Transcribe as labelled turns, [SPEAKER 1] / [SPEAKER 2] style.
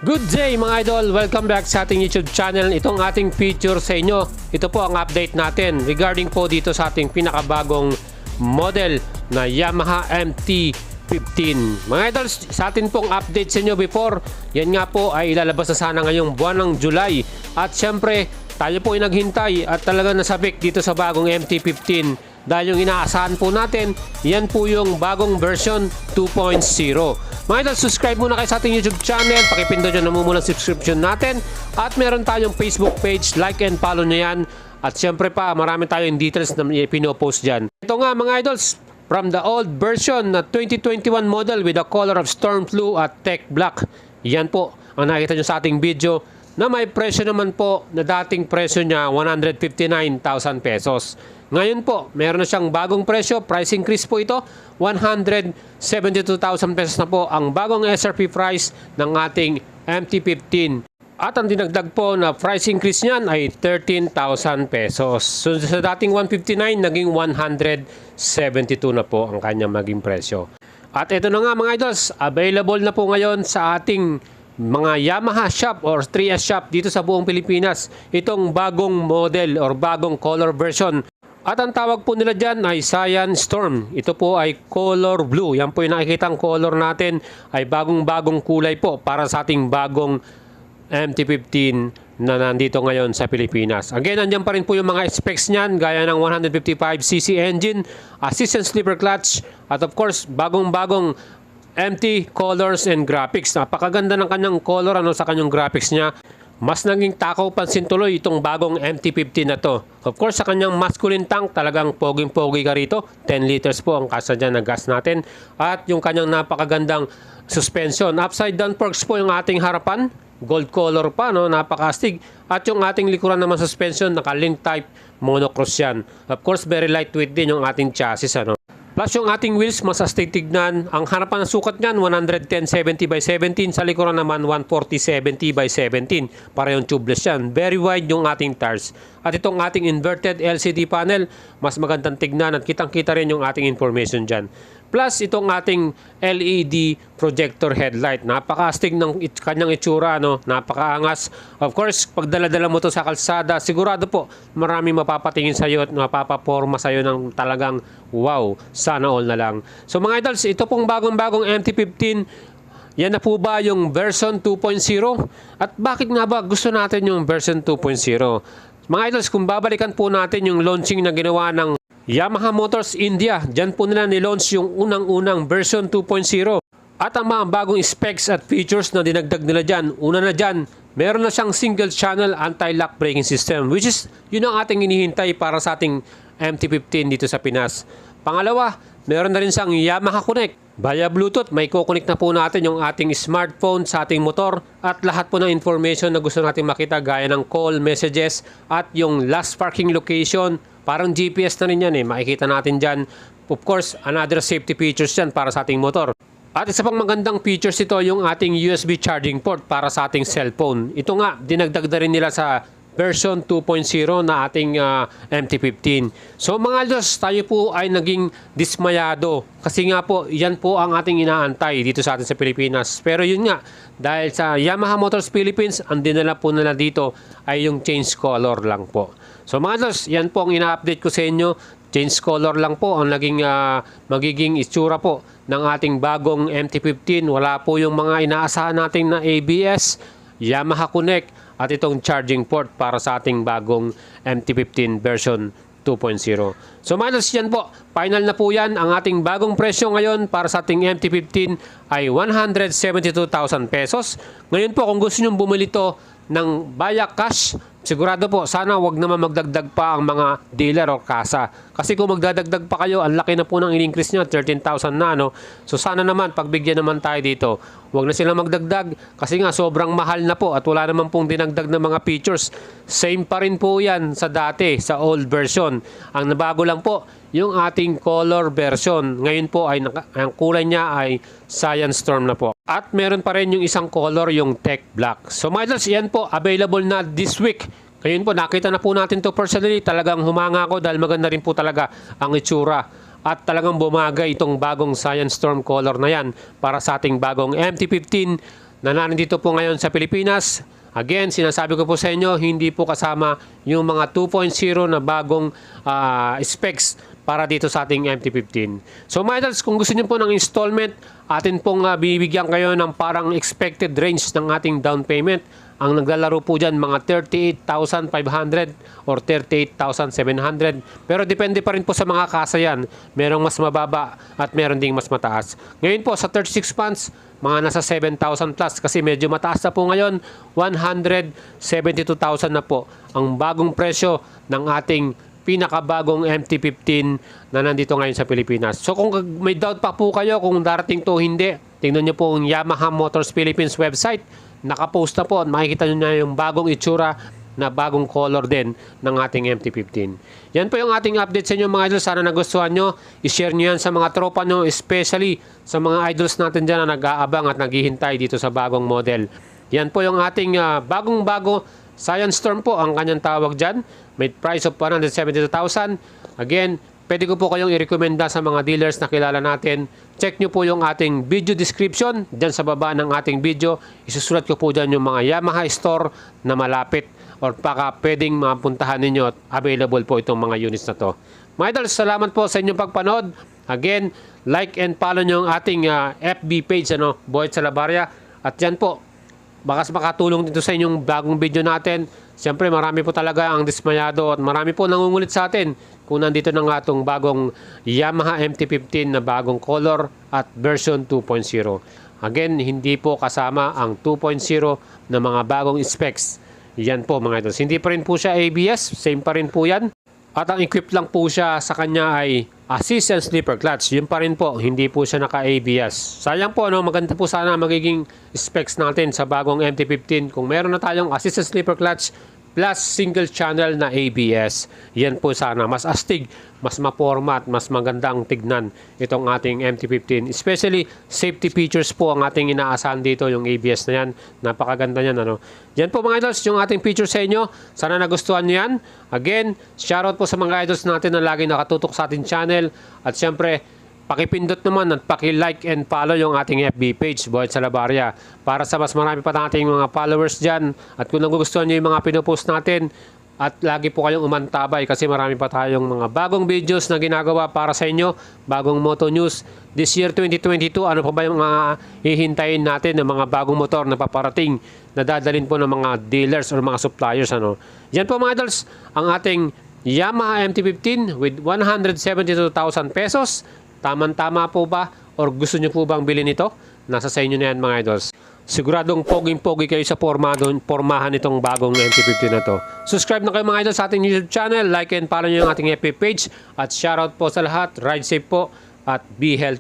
[SPEAKER 1] Good day mga idol! Welcome back sa ating YouTube channel. Itong ating feature sa inyo. Ito po ang update natin regarding po dito sa ating pinakabagong model na Yamaha MT-15. Mga idol, sa atin pong update sa inyo before, yan nga po ay ilalabas na sana ngayong buwan ng July. At syempre, tayo po ay naghintay at talaga nasabik dito sa bagong MT-15. Dahil yung inaasahan po natin, yan po yung bagong version 2.0. Mga idol, subscribe muna kayo sa ating YouTube channel. Pakipindot yung namumulang subscription natin. At meron tayong Facebook page. Like and follow nyo yan. At syempre pa, marami tayong details na pinopost dyan. Ito nga mga idols, from the old version na 2021 model with the color of Storm Blue at Tech Black. Yan po ang nakita nyo sa ating video na may presyo naman po na dating presyo niya 159,000 pesos. Ngayon po, meron na siyang bagong presyo, price increase po ito, 172,000 pesos na po ang bagong SRP price ng ating MT-15. At ang dinagdag po na price increase niyan ay 13,000 pesos. So sa dating 159, naging 172 na po ang kanyang maging presyo. At ito na nga mga idols, available na po ngayon sa ating mga Yamaha shop or 3S shop dito sa buong Pilipinas. Itong bagong model or bagong color version. At ang tawag po nila dyan ay Cyan Storm. Ito po ay color blue. Yan po yung nakikitang color natin ay bagong-bagong kulay po para sa ating bagong MT-15 na nandito ngayon sa Pilipinas. Again, andyan pa rin po yung mga specs niyan gaya ng 155cc engine, assistant slipper clutch, at of course, bagong-bagong MT colors and graphics. Napakaganda ng kanyang color sa kanyang graphics niya. Mas naging takaw pansin tuloy itong bagong MT-15 na to. Of course, sa kanyang masculine tank, talagang poging-pogi ka rito. 10 liters po ang kasa dyan na gas natin. At yung kanyang napakagandang suspension. Upside down forks po yung ating harapan. Gold color pa, no? Napakastig. At yung ating likuran naman suspension, naka-link type monocross yan. Of course, very lightweight din yung ating chassis, ano? Plus yung ating wheels, mas astig tignan. Ang harapan ng sukat niyan, 110/70 by 17. Sa likuran naman, 140/70 by 17. Para yung tubeless yan. Very wide yung ating tires. At itong ating inverted LCD panel, mas magandang tignan at kitang-kita rin yung ating information dyan. Plus itong ating LED projector headlight. Napaka-astig ng kanyang itsura, no? Napakaangas. Of course, pag dala-dala mo to sa kalsada, sigurado po marami mapapatingin sa iyo at mapapaporma sa iyo ng talagang wow, sana all na lang. So mga idols, ito pong bagong-bagong MT-15. Yan na po ba yung version 2.0? At bakit nga ba gusto natin yung version 2.0? Mga idols, kung babalikan po natin yung launching na ginawa ng Yamaha Motors India, dyan po nila nilaunch yung unang-unang version 2.0. At ang mga bagong specs at features na dinagdag nila dyan, una na dyan, meron na siyang single channel anti-lock braking system, which is yun ang ating hinihintay para sa ating MT-15 dito sa Pinas. Pangalawa, meron na rin siyang Yamaha Connect. Via Bluetooth, may kukonek na po natin yung ating smartphone sa ating motor at lahat po ng information na gusto natin makita gaya ng call, messages at yung last parking location. Parang GPS na rin yan makikita natin dyan. Of course, another safety features yan para sa ating motor. At isa pang magandang features ito yung ating USB charging port para sa ating cellphone. Ito nga, dinagdag na rin nila sa version 2.0 na ating MT-15. So mga idols, tayo po ay naging dismayado kasi nga po, yan po ang ating inaantay dito sa atin sa Pilipinas. Pero yun nga, dahil sa Yamaha Motors Philippines, ang dinala po nila dito ay yung change color lang po. So mga idols, yan po ang ina-update ko sa inyo. Change color lang po ang magiging itsura po ng ating bagong MT-15. Wala po yung mga inaasahan nating na ABS, Yamaha Connect, at itong charging port para sa ating bagong MT-15 version 2.0. So minus yan po, final na po yan. Ang ating bagong presyo ngayon para sa ating MT-15 ay 172,000 pesos. Ngayon po kung gusto nyo bumili to ng via cash, sigurado po, sana wag naman magdagdag pa ang mga dealer o kasa. Kasi kung magdadagdag pa kayo, ang laki na po ng in-increase nyo, 13,000 na, no? So sana naman, pagbigyan naman tayo dito. Wag na silang magdagdag kasi nga sobrang mahal na po at wala naman pong dinagdag na mga features. Same pa rin po yan sa dati, sa old version. Ang nabago lang po, yung ating color version. Ngayon po, ang kulay niya ay Cyan Storm na po. At meron pa rin yung isang color, yung Tech Black. So mga idols, yan po, available na this week. Ngayon po, nakita na po natin to personally. Talagang humanga ako dahil maganda rin po talaga ang itsura. At talagang bumagay itong bagong Cyan Storm color na yan para sa ating bagong MT-15 na nandito po ngayon sa Pilipinas. Again, sinasabi ko po sa inyo, hindi po kasama yung mga 2.0 na bagong specs para dito sa ating MT-15. So mga idols, kung gusto niyo po ng installment, atin pong bibigyan kayo ng parang expected range ng ating down payment. Ang naglalaro po dyan, mga 38,500 or 38,700. Pero depende pa rin po sa mga kasa yan. Merong mas mababa at meron ding mas mataas. Ngayon po, sa 36 months, mga nasa 7,000 plus. Kasi medyo mataas na po ngayon, 172,000 na po ang bagong presyo ng ating pinakabagong MT-15 na nandito ngayon sa Pilipinas. So kung may doubt pa po kayo kung darating to hindi, tingnan nyo po ang Yamaha Motors Philippines website. Nakapost na po at makikita nyo na yung bagong itsura na bagong color din ng ating MT-15. Yan po yung ating update sa inyo mga idols. Sana nagustuhan nyo. I-share nyo yan sa mga tropa nyo, especially sa mga idols natin dyan na nag-aabang at naghihintay dito sa bagong model. Yan po yung ating bagong-bago Science Storm po ang kanyang tawag dyan. May price of 172,000. Again, pwede ko po kayong i-recommenda sa mga dealers na kilala natin. Check nyo po yung ating video description. Dyan sa baba ng ating video, isusulat ko po dyan yung mga Yamaha store na malapit or baka pwedeng mapuntahan ninyo at available po itong mga units na to. Mga idols, salamat po sa inyong pagpanood. Again, like and follow nyo yung ating FB page, Boyd Salabarria. At yan po, baka makatulong dito sa inyong bagong video natin. Siyempre, marami po talaga ang dismayado at marami po nangungulit sa atin kung nandito na nga itong bagong Yamaha MT-15 na bagong color at version 2.0. Again, hindi po kasama ang 2.0 na mga bagong specs. Yan po mga idols. Hindi pa rin po siya ABS, same pa rin po yan. At ang equip lang po siya sa kanya ay assist and slipper clutch. Yun pa rin po, hindi po siya naka-ABS. Sayang po, maganda po sana magiging specs natin sa bagong MT-15 kung meron na tayong assist and slipper clutch plus single channel na ABS. Yan po sana. Mas astig, mas ma-format, mas magandang tignan itong ating MT-15. Especially, safety features po ang ating inaasahan dito, yung ABS na yan. Napakaganda yan, Yan po mga idols, yung ating feature sa inyo. Sana nagustuhan nyo yan. Again, shoutout po sa mga idols natin na lagi nakatutok sa ating channel. At syempre, pakipindot naman at paki-like and follow yung ating FB page, Boyd Salabarria, para sa mas marami pa nating mga followers dyan. At kung nagugustuhan nyo yung mga pinupost natin, at lagi po kayong umantabay kasi marami pa tayong mga bagong videos na ginagawa para sa inyo, bagong moto news. This year 2022, ano pa ba yung mga hihintayin natin ng mga bagong motor na paparating na dadalhin po ng mga dealers or mga suppliers, Yan po mga idols, ang ating Yamaha MT-15 with 172,000 pesos. Tama-tama po ba? Or gusto nyo po bang bilhin ito? Nasa sa inyo na yan mga idols. Siguradong poging-pogi kayo sa pormahan itong bagong MT-15 na to. Subscribe na kayo mga idols sa ating YouTube channel. Like and follow nyo yung ating FB page. At shoutout po sa lahat. Ride safe po at be healthy.